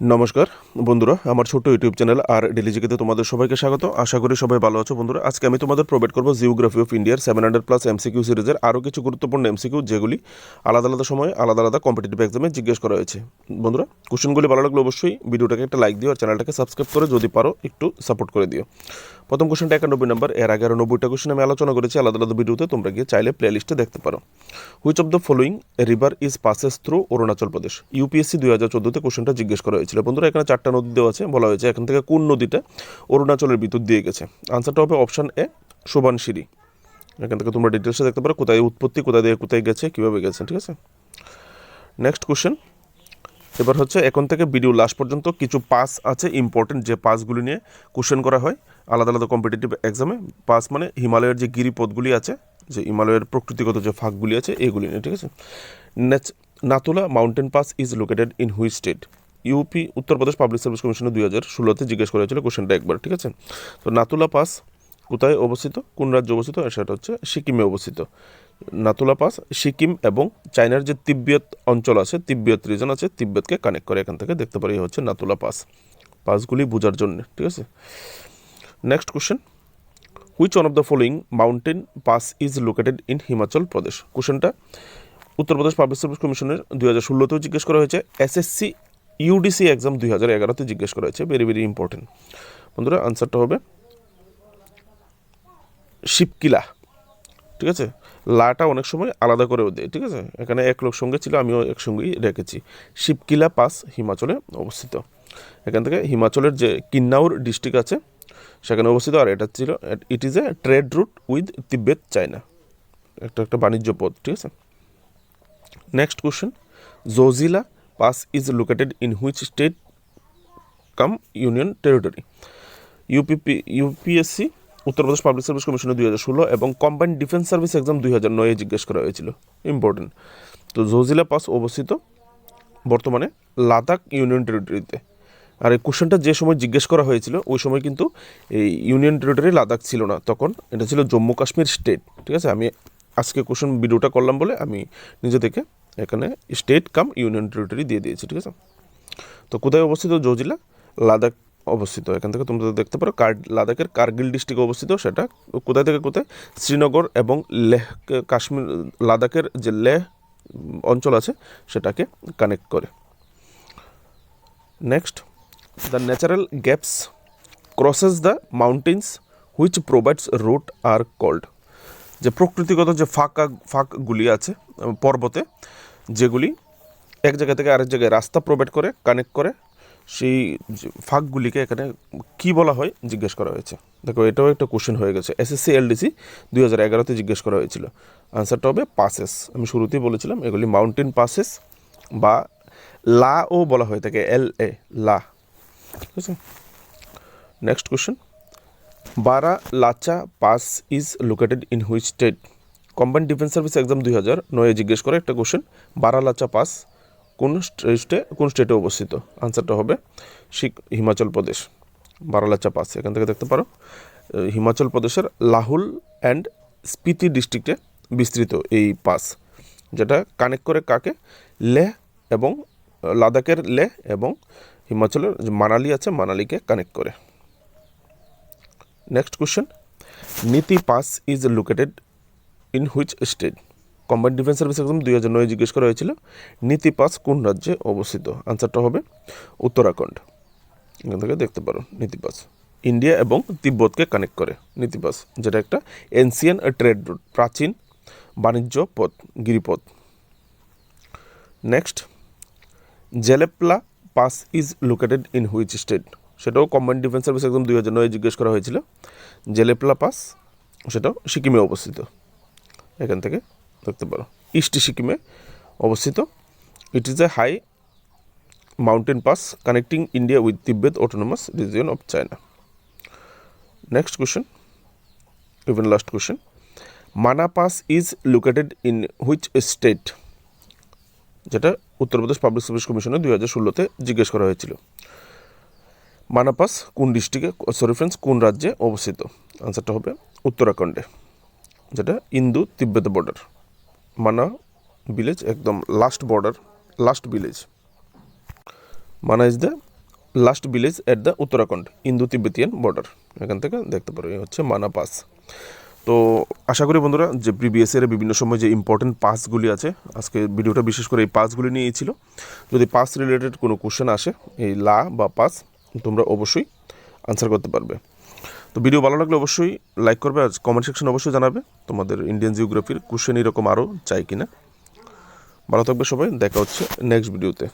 নমস্কার বন্ধুরা, আমার ছোট্ট ইউটিউব চ্যানেল আর ডেলিজিকেতে তোমাদের সবাইকে স্বাগত। আশা করি সবাই ভালো আছো। বন্ধুরা, আজকে আমি তোমাদের প্রোভাইড করবো জিওগ্রাফি অফ ইন্ডিয়ার 700+ এমসিকিউ সিরিজের আরও কিছু গুরুত্বপূর্ণ এমসিকিউ, যেগুলি আলাদা আলাদা সময়ে আলাদা আলাদা কম্পিটিটিভ এক্সামে জিজ্ঞেস করা হয়েছে। বন্ধুরা, কোশ্চেনগুলি ভালো লাগলে অবশ্যই ভিডিওটাকে একটা লাইক দিও আর চ্যানেলটাকে সাবস্ক্রাইব করে যদি পারো একটু সাপোর্ট করে দিও। প্রথম কোশ্চেনটা 91 নম্বর। এর আগে 90টা কোশ্চেন আমি আলোচনা করেছি আলাদা আলাদা ভিডিওতে, তোমরা গিয়ে চাইলে প্লে লিস্টে দেখতে পারো। Which of the following river is passes through Arunachal Pradesh? UPSC 2014-তে কোশ্চেনটা জিজ্ঞেস করা হয়েছিল। বন্ধুরা, এখানে 4টা নদী দেওয়া আছে, বলা হয়েছে এখান থেকে কোন নদীটা অরুণাচলের ভিতর দিয়ে গেছে। আনসারটা হবে অপশান এ, সুবানশিরি। এখান থেকে তোমরা ডিটেলসে দেখতে পারো কোথায় উৎপত্তি, কোথায় দিয়ে কোথায় গেছে, কীভাবে গেছে। ঠিক আছে, নেক্সট কোশ্চেন। এবার হচ্ছে এখন থেকে ভিডিও লাস্ট পর্যন্ত কিছু পাস আছে ইম্পর্টেন্ট, যে পাসগুলি নিয়ে কোশ্চেন করা হয় আলাদা আলাদা কম্পিটিটিভ এক্সামে। পাস মানে হিমালয়ের যে গিরিপথগুলি আছে, যে হিমালয়ের প্রকৃতিগত যে ফাঁকগুলি আছে, এগুলি নিয়ে। ঠিক আছে, Nathula mountain pass is located in which state? UP, Uttar Pradesh public service কমিশনে 2016-তে জিজ্ঞেস করা হয়েছিল কোশ্চেনটা একবার। ঠিক আছে, তো নাতুলা পাস কোথায় অবস্থিত, কোন রাজ্যে অবস্থিত? সেটা হচ্ছে সিকিমে অবস্থিত। নাতুলা পাস সিকিম এবং চায়নার যে তিব্বত অঞ্চল আছে, তিব্বত রিজন আছে, তিব্বতকে কানেক্ট করে। এখান থেকে দেখতে পারি হচ্ছে নাতুলা পাস, পাসগুলি বোঝার জন্য। ঠিক আছে, next question. Which one of the following mountain pass is located in Himachal Pradesh? কোশ্চেনটা উত্তরপ্রদেশ পাবলিক সার্ভিস কমিশনের 2016-তেও জিজ্ঞেস করা হয়েছে, এসএসসি ইউডিসি এক্সাম 2011-তে জিজ্ঞেস করা হয়েছে। Very very important. বন্ধুরা, আনসারটা হবে শিবকিলা। ঠিক আছে, লাটা অনেক সময় আলাদা করেও দেয়। ঠিক আছে, এখানে এক লোক সঙ্গে ছিল, আমিও একসঙ্গেই রেখেছি। শিবকিলা পাস হিমাচলে অবস্থিত। এখান থেকে হিমাচলের যে কিন্নাউর ডিস্ট্রিক্ট আছে সেখানে অবস্থিত। আর এটা ছিল, it is a trade route with Tibet China, একটা বাণিজ্য পথ। ঠিক আছে, next question. Zojila pass is located in which state cum union territory? UPSC Uttar Pradesh public service কমিশনের 2016 এবং কম্বাইন্ড ডিফেন্স সার্ভিস এক্সাম 2009-এ জিজ্ঞেস করা হয়েছিল। ইম্পর্টেন্ট। তো জোজিলা পাস অবস্থিত বর্তমানে লাদাখ ইউনিয়ন টেরিটরিতে। আর এই কোশ্চেনটা যে সময় জিজ্ঞেস করা হয়েছিল ওই সময় কিন্তু এই ইউনিয়ন টেরিটরি লাদাখ ছিল না, তখন এটা ছিল জম্মু কাশ্মীর স্টেট। ঠিক আছে, আমি আজকে কোশ্চেন ভিডিওটা করলাম বলে আমি নিজে থেকে এখানে স্টেট কাম ইউনিয়ন টেরিটরি দিয়ে দিয়েছি। ঠিক আছে, তো কোথায় অবস্থিত জোজিলা? লাদাখ অবস্থিত। এখান থেকে তোমরা দেখতে পারো লাদাখের কার্গিল ডিস্ট্রিক্টে অবস্থিত। সেটা কোথায় থেকে কোথায়? শ্রীনগর এবং লেহ, কাশ্মীর, লাদাখের যে লেহ অঞ্চল আছে সেটাকে কানেক্ট করে। Next, the natural gaps crosses the mountains which provides route are called? যে প্রকৃতিগত যে ফাঁকগুলি আছে পর্বতে, যেগুলি এক জায়গা থেকে আরেক জায়গায় রাস্তা প্রোভাইড করে, কানেক্ট করে, সেই ফাঁকগুলিকে এখানে কি বলা হয় জিজ্ঞেস করা হয়েছে। দেখো, এটাও একটা কোশ্চেন হয়ে গেছে। এসএসসি এলডিসি 2011-তে জিজ্ঞেস করা হয়েছিল। আনসারটা হবে পাসেস। আমি শুরুতেই বলেছিলাম এগুলি মাউন্টেন পাসেস বা লাও বলা হয়ে থাকে, LA, লা। ঠিক আছে, next question. Baralacha pass is located in which state? Combined defence service exam 2009-এ জিজ্ঞেস করে একটা কোশ্চেন, বারালাচা পাস কোন স্টেটে অবস্থিত? আনসারটা হবে হিমাচল প্রদেশ। বারালাচা পাস এখান থেকে দেখতে পারো, হিমাচল প্রদেশের লাহুল অ্যান্ড স্পিতি ডিস্ট্রিক্টে বিস্তৃত এই পাস, যেটা কানেক্ট করে কাকে? লেহ এবং লাদাখের লেহ এবং হিমাচলের যে মানালি আছে, মানালিকে কানেক্ট করে। Next question. Niti pass is located in which state? Combined defence service exam 2009-এ জিজ্ঞেস করা হয়েছিল, নীতি পাস কোন রাজ্যে অবস্থিত? আনসারটা হবে উত্তরাখণ্ড। এখান থেকে দেখতে পারো নীতি পাস ইন্ডিয়া এবং তিব্বতকে কানেক্ট করে। নীতি পাস যেটা একটা এনসিয়ান ট্রেড রুট, প্রাচীন বাণিজ্য পথ, গিরিপথ। Next, Jelepla pass is located in which state? সেটাও কম্বাইন্ড ডিফেন্স সার্ভিস এক্সাম 2009-এ জিজ্ঞেস করা হয়েছিল। জেলেপলা পাস সেটাও সিকিমে অবস্থিত। এখান থেকে দেখতে পারো ইস্ট সিকিমে অবস্থিত। It is a high mountain pass connecting India with Tibet autonomous region of China. Next question, even last question. Mana pass is located in which state? যেটা উত্তরপ্রদেশ পাবলিক সার্ভিস কমিশনে 2016-তে জিজ্ঞেস করা হয়েছিল। মানা পাস কোন ডিস্ট্রিক্টে, কোন রাজ্যে অবস্থিত? আনসারটা হবে উত্তরাখণ্ডে, যেটা ইন্দো তিব্বত বর্ডার। মানা ভিলেজ একদম লাস্ট বর্ডার, লাস্ট ভিলেজ। মানা is the last village at the Uttarakhand Indo Tibetan border. এখান থেকে দেখতে পারো এই হচ্ছে মানা পাস। তো আশা করি বন্ধুরা যে প্রিভিয়াস ইয়ারে বিভিন্ন সময় যে ইম্পর্টেন্ট পাসগুলি আছে, আজকে ভিডিওটা বিশেষ করে এই পাসগুলি নিয়েই ছিল। যদি পাস রিলেটেড কোনো কোশ্চেন আসে এই লা বা পাস, তোমরা অবশ্যই আনসার করতে পারবে। তো ভিডিও ভালো লাগলে অবশ্যই লাইক করবে, আর কমেন্ট সেকশন অবশ্যই জানাবে তোমাদের ইন্ডিয়ান জিওগ্রাফির কোশ্চেন এরকম আরও চাই কিনা। ভালো থাকবে সবাই, দেখা হচ্ছে নেক্সট ভিডিওতে।